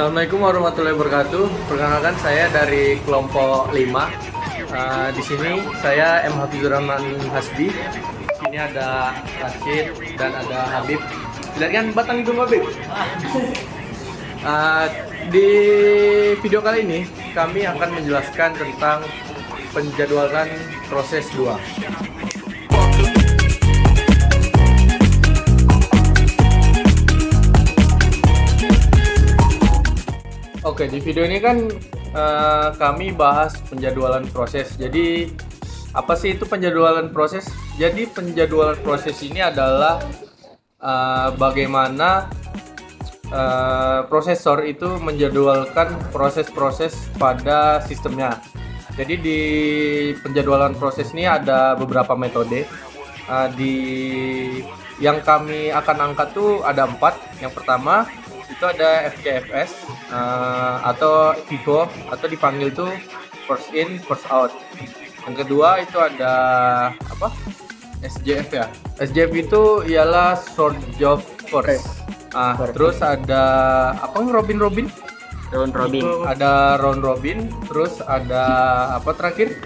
Assalamualaikum warahmatullahi wabarakatuh. Perkenalkan saya dari kelompok 5. Di sini saya M. Hafizur Rahman Hasbi. Di sini ada Rashid dan ada Habib. Lihat kan batang hidung Habib. Di video kali ini kami akan menjelaskan tentang penjadwalan proses 2. Oke, di video ini kan kami bahas penjadwalan proses. Jadi, apa sih itu penjadwalan proses? Jadi, penjadwalan proses ini adalah bagaimana prosesor itu menjadwalkan proses-proses pada sistemnya. Jadi, di penjadwalan proses ini ada beberapa metode. Yang kami akan angkat tuh ada 4. Yang pertama itu ada FCFS atau FIFO atau dipanggil tuh first in first out. Yang kedua itu ada apa? SJF ya. SJF itu ialah short job first. Terus ada apa? Round robin. Ada round robin. Terus ada apa terakhir?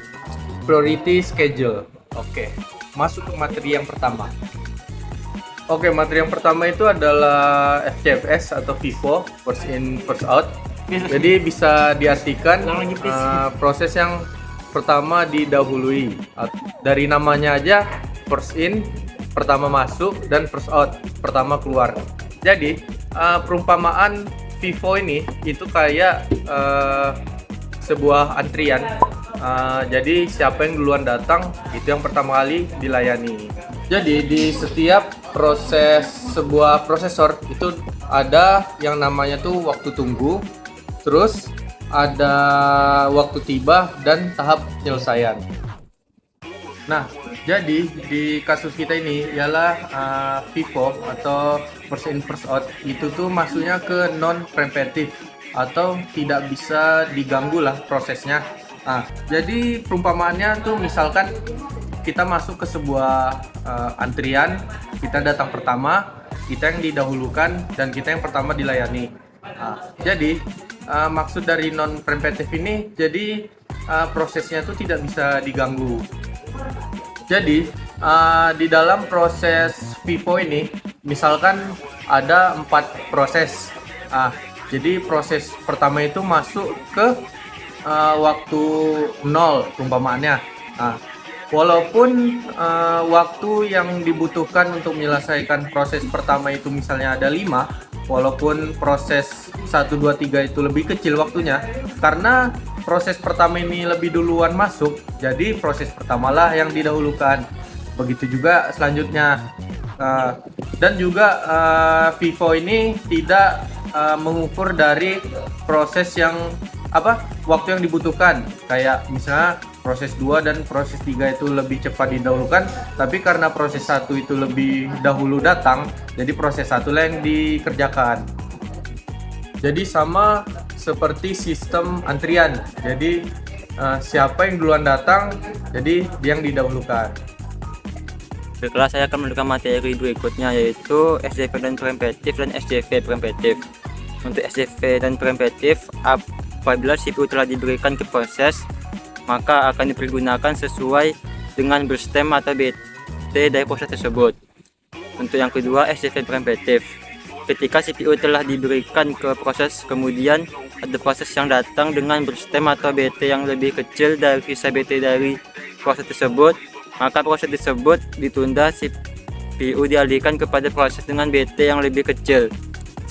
Priority schedule. Oke. Masuk ke materi yang pertama. Oke, materi yang pertama itu adalah FCFS atau FIFO, first in first out. Jadi bisa diartikan proses yang pertama didahului. Dari namanya aja, first in pertama masuk dan first out pertama keluar. Jadi perumpamaan FIFO ini itu kayak sebuah antrian. Jadi siapa yang duluan datang itu yang pertama kali dilayani. Jadi di setiap sebuah prosesor itu ada yang namanya tuh waktu tunggu, terus ada waktu tiba dan tahap penyelesaian. Nah, jadi di kasus kita ini ialah FIFO atau first in first out itu tuh masuknya ke non preemptive atau tidak bisa diganggu lah prosesnya. Jadi perumpamaannya tuh misalkan kita masuk ke sebuah antrian, kita datang pertama, kita yang didahulukan dan kita yang pertama dilayani. Jadi maksud dari non preemptive ini, jadi prosesnya tuh tidak bisa diganggu. Jadi di dalam proses FIFO ini, misalkan ada 4 proses. Jadi proses pertama itu masuk ke waktu 0 perumpamaannya. Walaupun waktu yang dibutuhkan untuk menyelesaikan proses pertama itu misalnya ada 5, walaupun proses 1, 2, 3 itu lebih kecil waktunya, karena proses pertama ini lebih duluan masuk, jadi proses pertamalah yang didahulukan. Begitu juga selanjutnya. Dan juga FIFO ini tidak mengukur dari proses yang waktu yang dibutuhkan, kayak misalnya proses 2 dan proses 3 itu lebih cepat didahulukan, tapi karena proses 1 itu lebih dahulu datang, jadi proses 1 lah yang dikerjakan. Jadi sama seperti sistem antrian, jadi siapa yang duluan datang, jadi dia yang didahulukan. Baiklah, saya akan menunjukkan materi berikutnya, yaitu SJV dan preemptive dan SJV preemptive. Untuk SJV dan preemptive, apabila CPU telah diberikan ke proses, maka akan dipergunakan sesuai dengan berstem atau BT dari proses tersebut. Untuk yang kedua, SJV preemptive. Ketika CPU telah diberikan ke proses, kemudian ada proses yang datang dengan berstem atau BT yang lebih kecil dari sisa BT dari proses tersebut, maka proses tersebut ditunda, CPU dialihkan kepada proses dengan BT yang lebih kecil.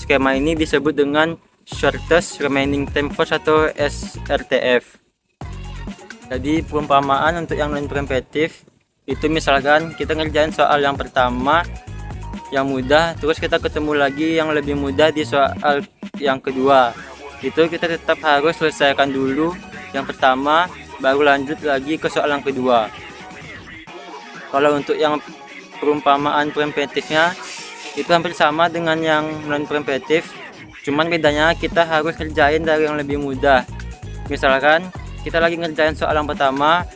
Skema ini disebut dengan Shortest Remaining Time First atau SRTF. Jadi perumpamaan untuk yang non preemptive itu misalkan kita ngerjain soal yang pertama yang mudah, terus kita ketemu lagi yang lebih mudah di soal yang kedua. Itu kita tetap harus selesaikan dulu yang pertama, baru lanjut lagi ke soal yang kedua. Kalau untuk yang perumpamaan preemptive-nya itu hampir sama dengan yang non preemptive, cuman bedanya kita harus kerjain dari yang lebih mudah. Misalkan kita lagi ngerjain soal yang pertama,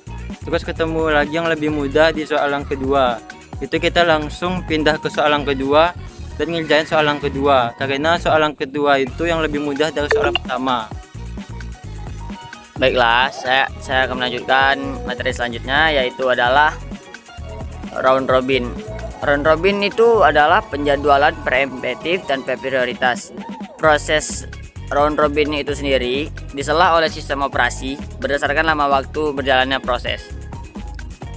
terus ketemu lagi yang lebih mudah di soal yang kedua, itu kita langsung pindah ke soal yang kedua dan ngerjain soalan kedua, karena soalan kedua itu yang lebih mudah dari soalan pertama. Baiklah, saya akan melanjutkan materi selanjutnya, yaitu adalah round robin. Round robin itu adalah penjadwalan preemptif dan prioritas. Proses round robin itu sendiri disela oleh sistem operasi berdasarkan lama waktu berjalannya proses.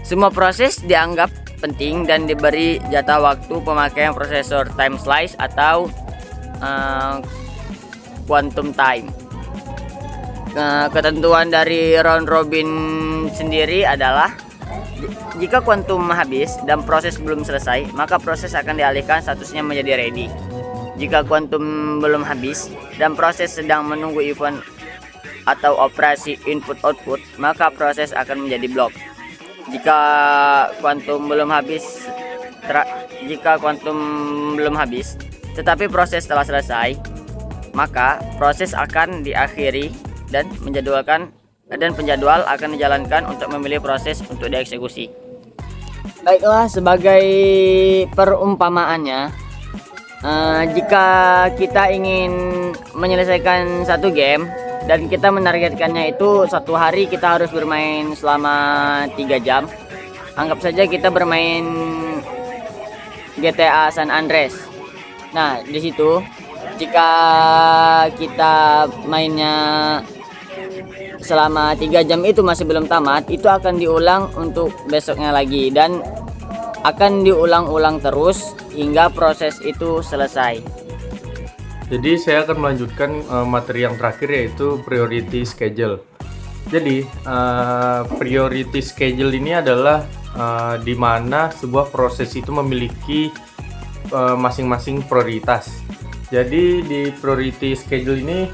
Semua proses dianggap penting dan diberi jatah waktu pemakaian prosesor time slice atau quantum time. Ketentuan dari round robin sendiri adalah jika kuantum habis dan proses belum selesai, maka proses akan dialihkan statusnya menjadi ready. Jika kuantum belum habis dan proses sedang menunggu event atau operasi input output, maka proses akan menjadi block. Jika kuantum belum habis tetapi proses telah selesai, maka proses akan diakhiri dan penjadwal akan dijalankan untuk memilih proses untuk dieksekusi. Baiklah, sebagai perumpamaannya, jika kita ingin menyelesaikan satu game dan kita menargetkannya itu satu hari kita harus bermain selama 3 jam. Anggap saja kita bermain GTA San Andreas. Nah, di situ jika kita mainnya selama 3 jam itu masih belum tamat, itu akan diulang untuk besoknya lagi dan akan diulang-ulang terus hingga proses itu selesai. Jadi saya akan melanjutkan materi yang terakhir, yaitu priority schedule. Jadi priority schedule ini adalah di mana sebuah proses itu memiliki masing-masing prioritas. Jadi di priority schedule ini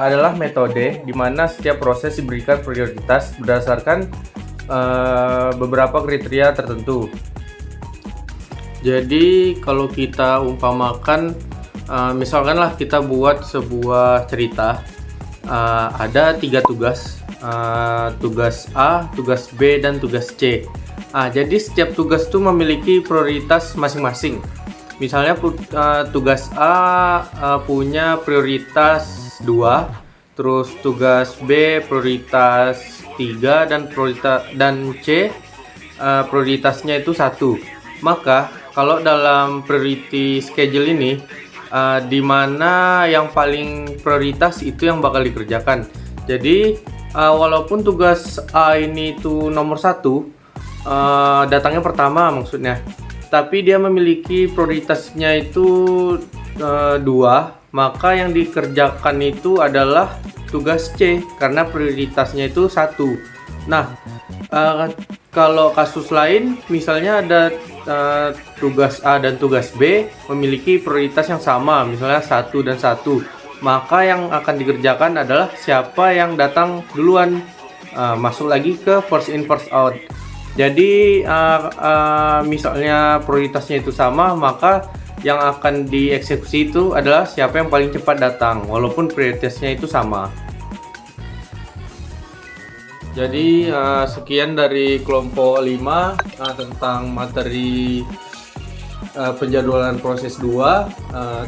adalah metode di mana setiap proses diberikan prioritas berdasarkan beberapa kriteria tertentu. Jadi kalau kita umpamakan, misalkanlah kita buat sebuah cerita, ada 3 tugas, tugas A, tugas B, dan tugas C. Jadi setiap tugas itu memiliki prioritas masing-masing. Misalnya tugas A punya prioritas 2, terus tugas B prioritas 3, dan C prioritasnya itu 1. Maka kalau dalam priority schedule ini, di mana yang paling prioritas itu yang bakal dikerjakan. Jadi walaupun tugas A ini itu nomor 1, datangnya pertama maksudnya, tapi dia memiliki prioritasnya itu 2, maka yang dikerjakan itu adalah tugas C karena prioritasnya itu 1. Nah, kalau kasus lain misalnya ada tugas A dan tugas B memiliki prioritas yang sama, misalnya 1 dan 1, maka yang akan dikerjakan adalah siapa yang datang duluan, masuk lagi ke first in first out. Jadi misalnya prioritasnya itu sama, maka yang akan dieksekusi itu adalah siapa yang paling cepat datang walaupun prioritasnya itu sama. Jadi sekian dari kelompok 5 tentang materi penjadwalan proses 2.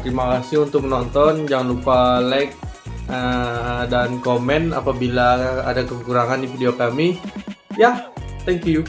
Terima kasih untuk menonton. Jangan lupa like dan komen apabila ada kekurangan di video kami. Ya, thank you.